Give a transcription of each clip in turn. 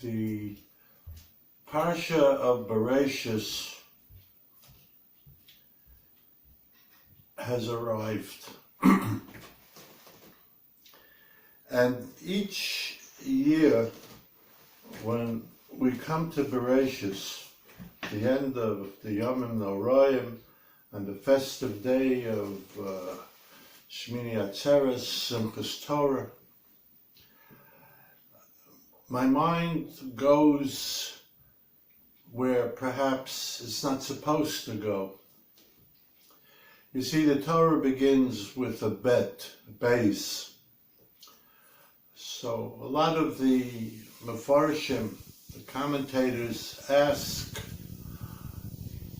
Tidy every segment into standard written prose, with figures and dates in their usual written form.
The Parsha of Bereshis has arrived. And each year when we come to Bereshis, the end of the Yomim Noraim and the festive day of Shmini Atzeres, Simchas Torah, my mind goes where perhaps it's not supposed to go. You see, the Torah begins with a base. So a lot of the Mefarshim, the commentators, ask,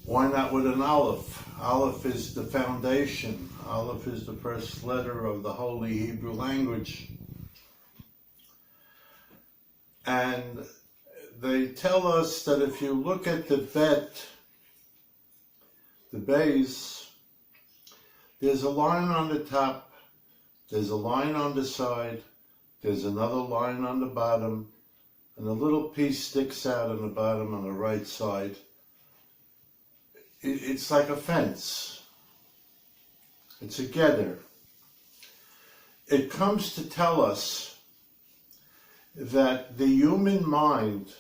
why not with an Aleph? Aleph is the foundation. Aleph is the first letter of the Holy Hebrew language. And they tell us that if you look at the base, there's a line on the top, there's a line on the side, there's another line on the bottom, and a little piece sticks out on the bottom on the right side. It's like a fence. It's a gather. It comes to tell us that the human mind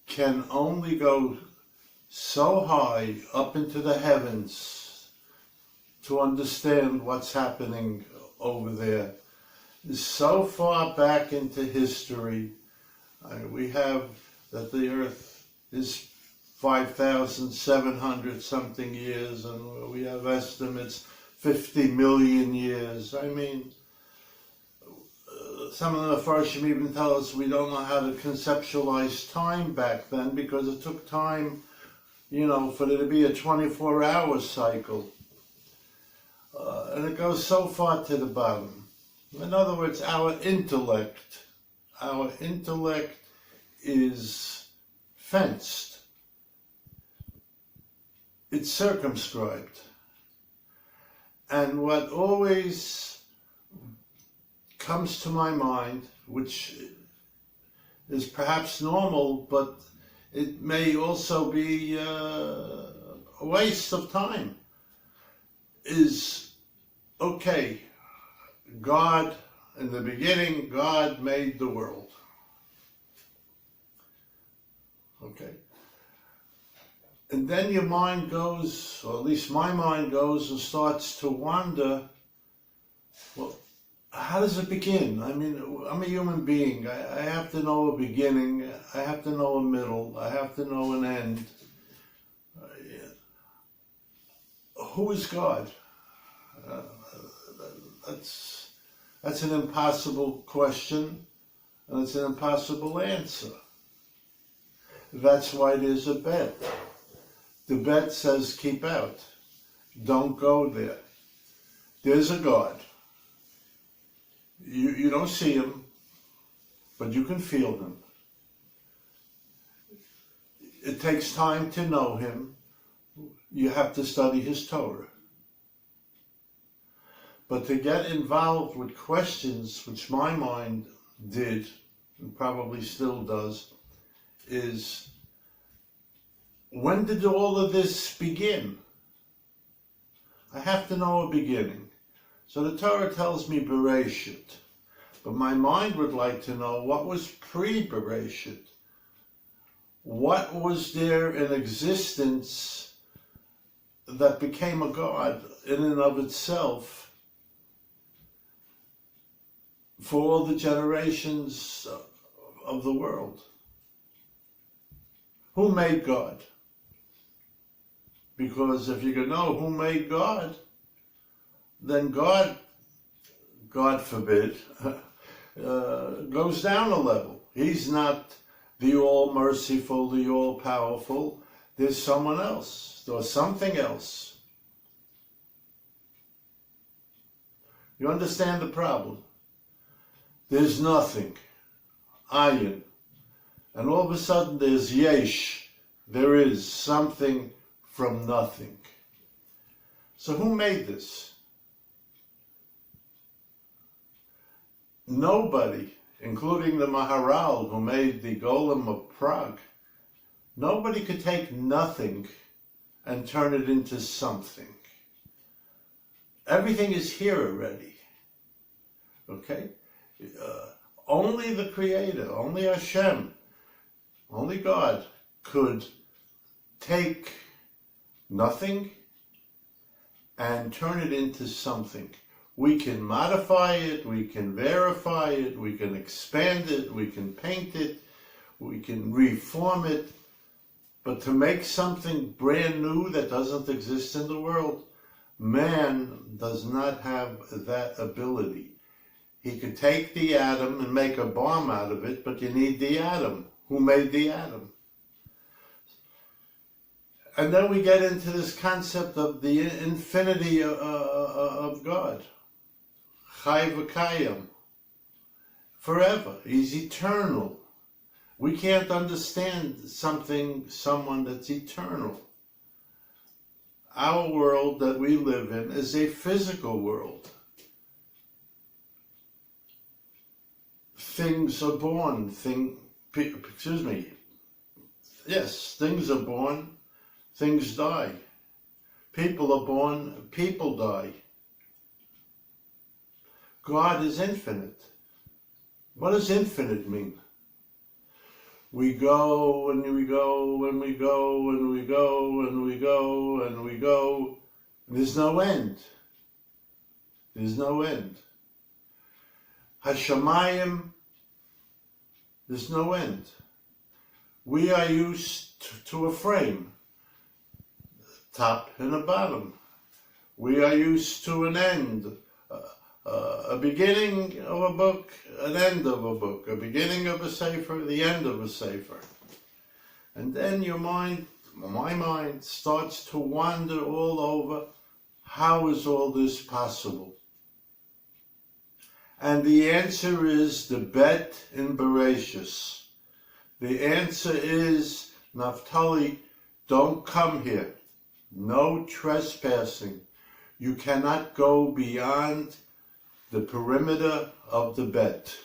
can only go so high up into the heavens to understand what's happening over there. So far back into history, we have that the earth is 5,700 something years, and we have estimates 50 million years. I mean, some of the Mefarshim even tell us we don't know how to conceptualize time back then, because it took time, for there to be a 24-hour cycle. And it goes so far to the bottom. In other words, our intellect is fenced. It's circumscribed. And what always comes to my mind, which is perhaps normal, but it may also be a waste of time, is, okay, God, in the beginning, God made the world. Okay. And then your mind goes, or at least my mind goes, and starts to wander, well, how does it begin? I mean, I'm a human being. I have to know a beginning. I have to know a middle. I have to know an end. Who is God? That's an impossible question, and it's an impossible answer. That's why there's a bet. The bet says keep out. Don't go there. There's a God. You don't see him, but you can feel him. It takes time to know him. You have to study his Torah. But to get involved with questions, which my mind did, and probably still does, is, when did all of this begin? I have to know a beginning. So the Torah tells me Bereshit, but my mind would like to know what was pre-Bereshit. What was there in existence that became a God in and of itself for all the generations of the world? Who made God? Because if you can know who made God, then God forbid, goes down a level. He's not the all-merciful, the all-powerful. There's someone else. There's something else. You understand the problem? There's nothing. Ayin. And all of a sudden there's yesh. There is something from nothing. So who made this? Nobody including the Maharal who made the Golem of Prague, nobody could take nothing and turn it into something. Everything is here already. Okay? Only the Creator, only Hashem, only God could take nothing and turn it into something. We can modify it, we can verify it, we can expand it, we can paint it, we can reform it, but to make something brand new that doesn't exist in the world, man does not have that ability. He could take the atom and make a bomb out of it, but you need the atom. Who made the atom? And then we get into this concept of the infinity of God. Chai v'kayim. Forever. He's eternal. We can't understand someone that's eternal. Our world that we live in is a physical world. Things are born, things are born, things die. People are born, people die. God is infinite. What does infinite mean? We go and we go and we go and we go and we go and we go. There's no end. There's no end. Hashamayim, there's no end. We are used to a frame, top and a bottom. We are used to an end, a beginning of a book, an end of a book, a beginning of a sefer, the end of a sefer. And then your mind, my mind, starts to wander all over. How is all this possible? And the answer is the bet in Bereshis. The answer is, Naftali, don't come here. No trespassing. You cannot go beyond the perimeter of the bet.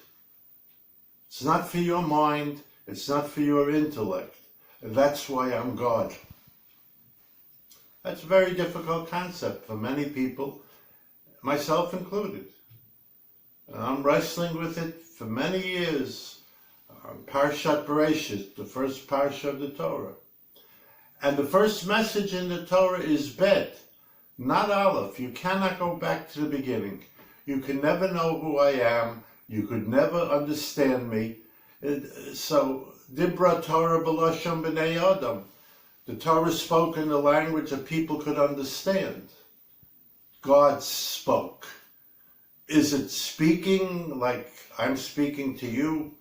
It's not for your mind. It's not for your intellect. That's why I'm God. That's a very difficult concept for many people, myself included. I'm wrestling with it for many years. Parshat Bereshis, the first parsha of the Torah. And the first message in the Torah is Bet, not Aleph. You cannot go back to the beginning. You can never know who I am. You could never understand me. So, Dibra Torah B'Lashon B'nei Adam. The Torah spoke in the language that people could understand. God spoke. Is it speaking like I'm speaking to you?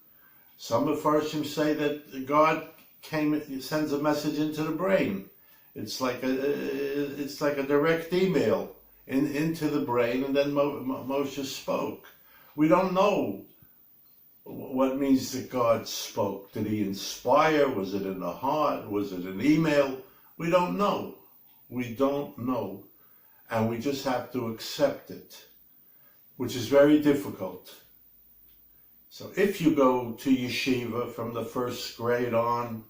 Some of Farshim say that God sends a message into the brain. It's like a direct email into the brain, and then Moshe spoke. We don't know what it means that God spoke. Did he inspire? Was it in the heart? Was it an email? We don't know. We don't know. And we just have to accept it, which is very difficult. So if you go to yeshiva from the first grade on,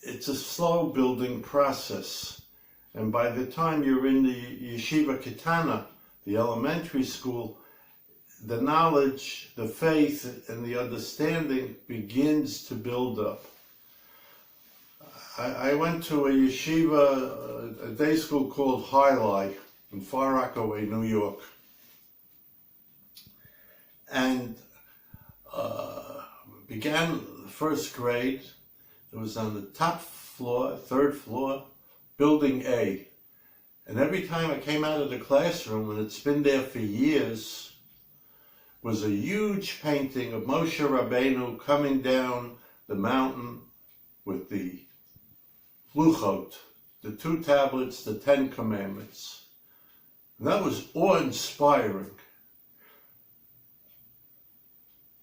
it's a slow building process. And by the time you're in the yeshiva ketana, the elementary school, the knowledge, the faith, and the understanding begins to build up. I went to a yeshiva, a day school called High in Far Rockaway, New York. And began the first grade. It was on the top floor, third floor, building A. And every time I came out of the classroom, and it's been there for years, was a huge painting of Moshe Rabbeinu coming down the mountain with the Luchot, the 2 tablets, the 10 commandments. And that was awe-inspiring.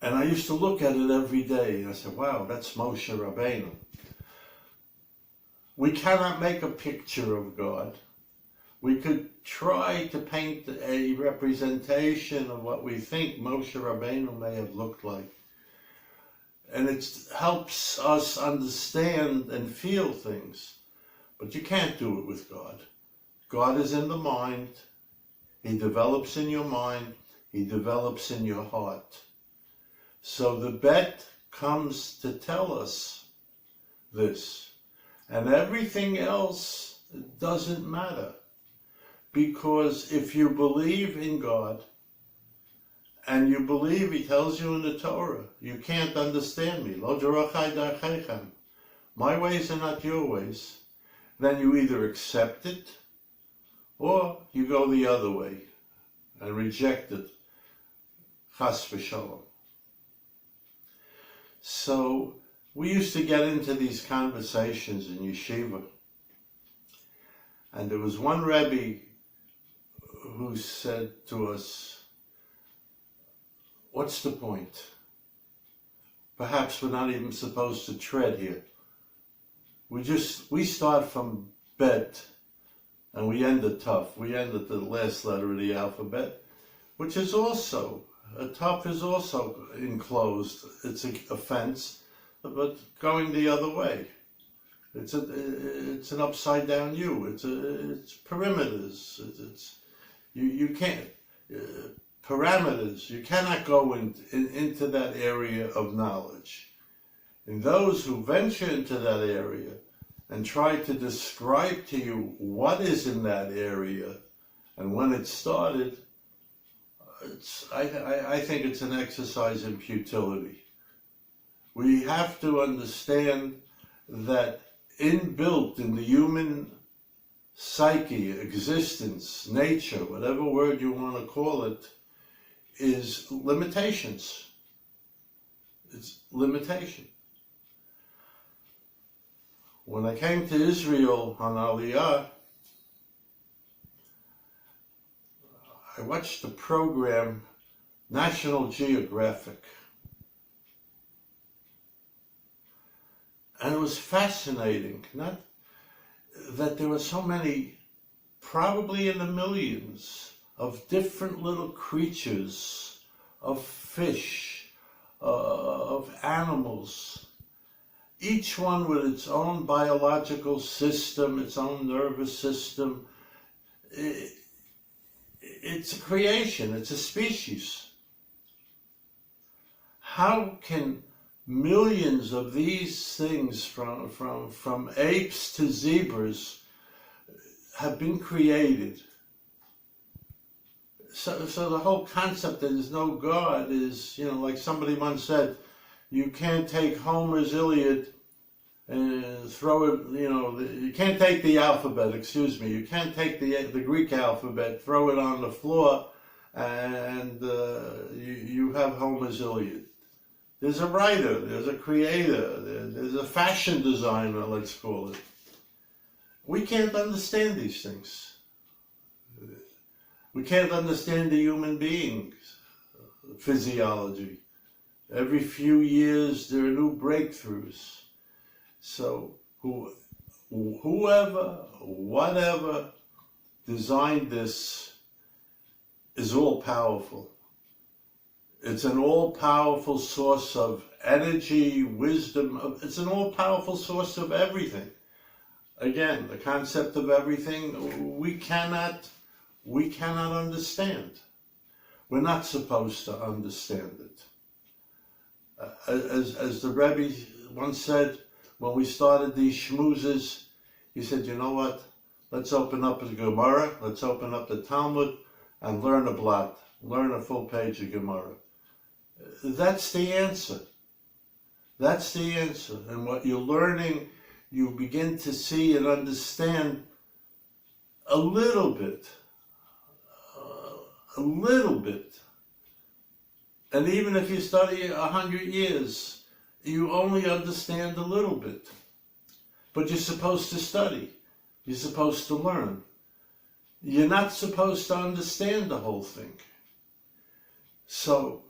And I used to look at it every day, and I said, wow, that's Moshe Rabbeinu. We cannot make a picture of God. we could try to paint a representation of what we think Moshe Rabbeinu may have looked like. And it helps us understand and feel things. But you can't do it with God. God is in the mind. He develops in your mind. He develops in your heart. So the bet comes to tell us this. And everything else doesn't matter. Because if you believe in God, and you believe He tells you in the Torah, you can't understand me. Lo derachai darcheichem. My ways are not your ways. Then you either accept it, or you go the other way and reject it. Chas v'shalom. So we used to get into these conversations in yeshiva, and there was one Rebbe who said to us, "What's the point? Perhaps we're not even supposed to tread here. We start from bet, and we end at tough. We end at the last letter of the alphabet, which is also, a tough is also enclosed. It's a fence, but going the other way. It's an upside down U. It's perimeters. You can't parameters. You cannot go into that area of knowledge. And those who venture into that area and try to describe to you what is in that area and when it started, I think it's an exercise in futility. We have to understand that inbuilt in the human psyche, existence, nature, whatever word you want to call it, is limitations. It's limitation. When I came to Israel on Aliyah, I watched the program National Geographic. And it was fascinating, not that there were so many, probably in the millions, of different little creatures, of fish, of animals, each one with its own biological system, its own nervous system. It's a creation, it's a species. How can millions of these things, from apes to zebras, have been created? So the whole concept that there's no God is, like somebody once said, you can't take Homer's Iliad and throw it, you can't take the alphabet, you can't take the Greek alphabet, throw it on the floor, and you have Homer's Iliad. There's a writer, there's a creator, there's a fashion designer, let's call it. We can't understand these things. We can't understand the human being's physiology. Every few years there are new breakthroughs. So whoever, whatever designed this is all powerful. It's an all-powerful source of energy, wisdom. It's an all-powerful source of everything. Again, the concept of everything we cannot understand. We're not supposed to understand it. As the Rebbe once said, when we started these schmoozes, he said, you know what? Let's open up the Gemara, let's open up the Talmud, and learn a blot, learn a full page of Gemara. That's the answer. That's the answer. And what you're learning, you begin to see and understand a little bit. And even if you study 100 years, you only understand a little bit. But you're supposed to study. You're supposed to learn. You're not supposed to understand the whole thing. So,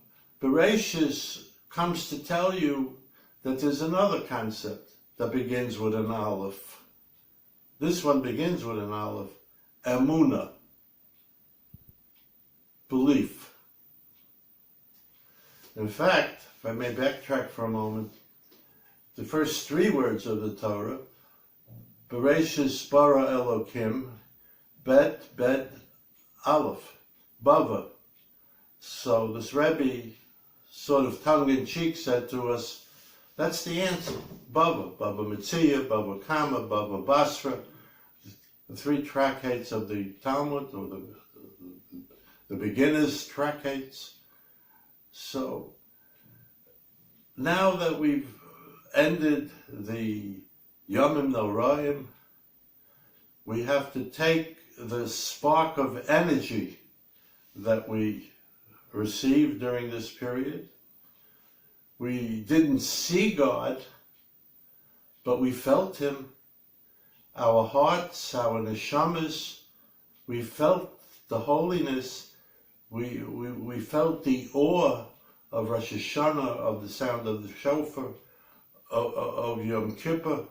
Bereshis comes to tell you that there's another concept that begins with an aleph. This one begins with an aleph, Emunah, belief. In fact, if I may backtrack for a moment, the first three words of the Torah, Bereshis bara Elokim, Bet, Aleph, Bava. So this Rebbe, sort of tongue-in-cheek, said to us, that's the answer. Bava Metzia, Bava Kama, Bava Basra, the three tractates of the Talmud, or the beginners' tractates. So now that we've ended the Yomim Noraim, we have to take the spark of energy that we received during this period. We didn't see God, but we felt Him. Our hearts, our neshamas, we felt the holiness. We felt the awe of Rosh Hashanah, of the sound of the shofar, of Yom Kippur.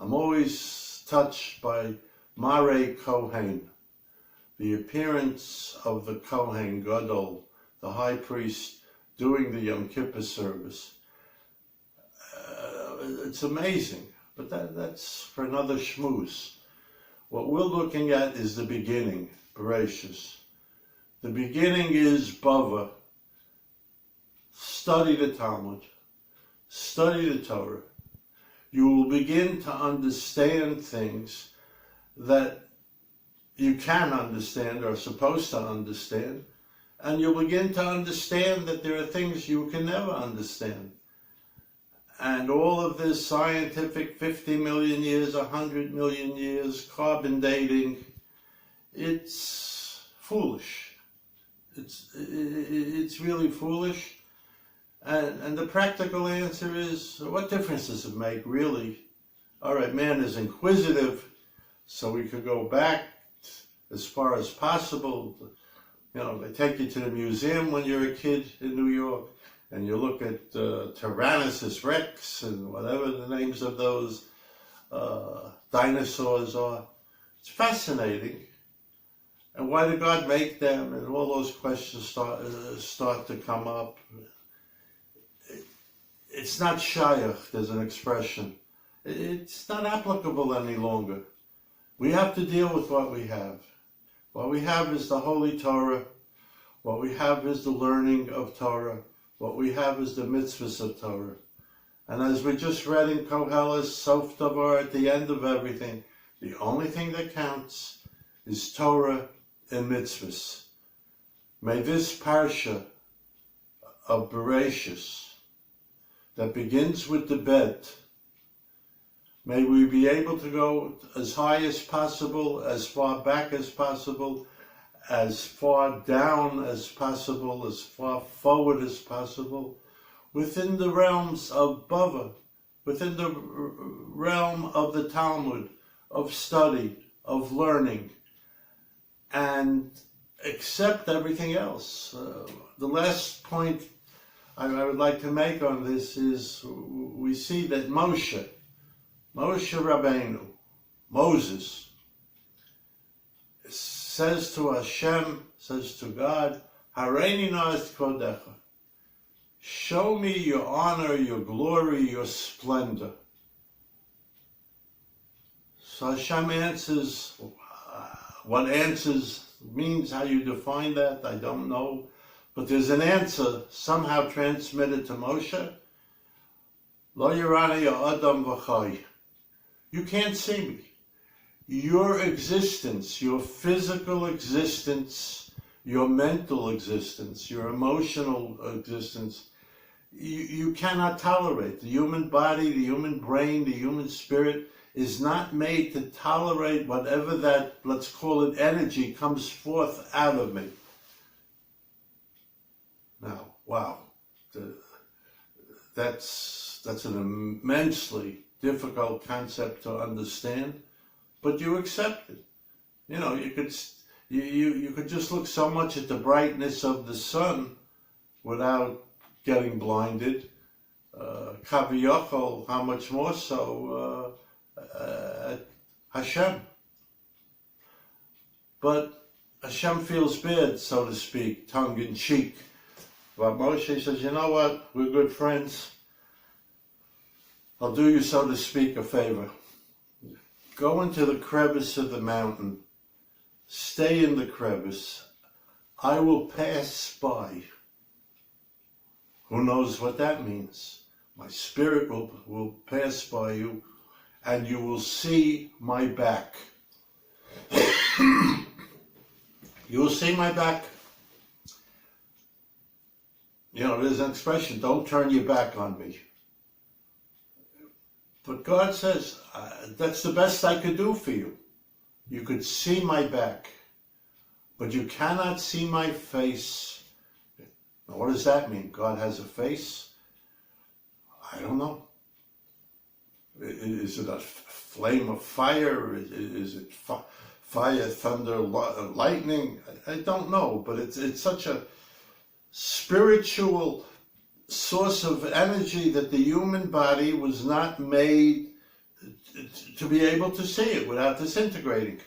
I'm always touched by Mare Kohen, the appearance of the Kohen Gadol, the high priest, doing the Yom Kippur service. It's amazing, but that's for another shmooze. What we're looking at is the beginning, Bereshis. The beginning is Bava. Study the Talmud, study the Torah. You will begin to understand things that you can understand or are supposed to understand, and you'll begin to understand that there are things you can never understand. And all of this scientific 50 million years, 100 million years, carbon dating, it's foolish. It's really foolish. And the practical answer is, what difference does it make, really? All right, man is inquisitive, so we could go back as far as possible. You know, they take you to the museum when you're a kid in New York, and you look at Tyrannosaurus Rex and whatever the names of those dinosaurs are. It's fascinating. And why did God make them? And all those questions start to come up. It's not shayach, there's an expression. It's not applicable any longer. We have to deal with what we have. What we have is the Holy Torah. What we have is the learning of Torah. What we have is the mitzvahs of Torah. And as we just read in Koheles, Sof Davar, at the end of everything, the only thing that counts is Torah and mitzvahs. May this parsha of Bereshis that begins with the bet, may we be able to go as high as possible, as far back as possible, as far down as possible, as far forward as possible, within the realms of Bava, within the realm of the Talmud, of study, of learning, and accept everything else. The last point I would like to make on this is we see that Moshe Rabbeinu, Moses, says to Hashem, says to God, Hareini na es kodecha. Show me your honor, your glory, your splendor. So Hashem answers, what answers means, how you define that, I don't know. But there's an answer somehow transmitted to Moshe. Lo yirani ya adam v'chai. You can't see me. Your existence, your physical existence, your mental existence, your emotional existence, you cannot tolerate. The human body, the human brain, the human spirit is not made to tolerate whatever that, let's call it energy, comes forth out of me. Now, wow, that's an immensely difficult concept to understand, but you accept it. You know, you could just look so much at the brightness of the sun without getting blinded. Kaviyachol, how much more so Hashem. But Hashem feels bad, so to speak, tongue-in-cheek. But Moshe says, you know what, we're good friends. I'll do you, so to speak, a favor. Go into the crevice of the mountain. Stay in the crevice. I will pass by. Who knows what that means? My spirit will pass by you, and you will see my back. You will see my back. You know, there's an expression, don't turn your back on me. But God says, that's the best I could do for you. You could see my back, but you cannot see my face. Now, what does that mean? God has a face? I don't know. Is it a flame of fire? Is it fire, thunder, lightning? I don't know, but it's such a spiritual source of energy that the human body was not made to be able to see it without disintegrating.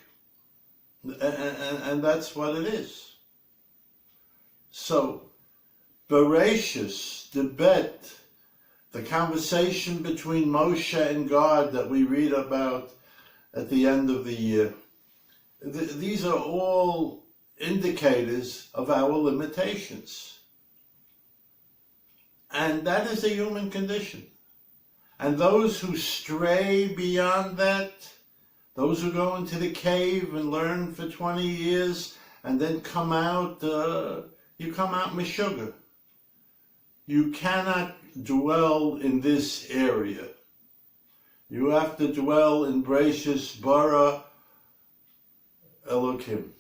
And that's what it is. So, Bereshis, the bet, the conversation between Moshe and God that we read about at the end of the year, these are all indicators of our limitations. And that is the human condition. And those who stray beyond that, those who go into the cave and learn for 20 years and then come out, you come out meshuggah. You cannot dwell in this area. You have to dwell in Bereshis bara Elokim.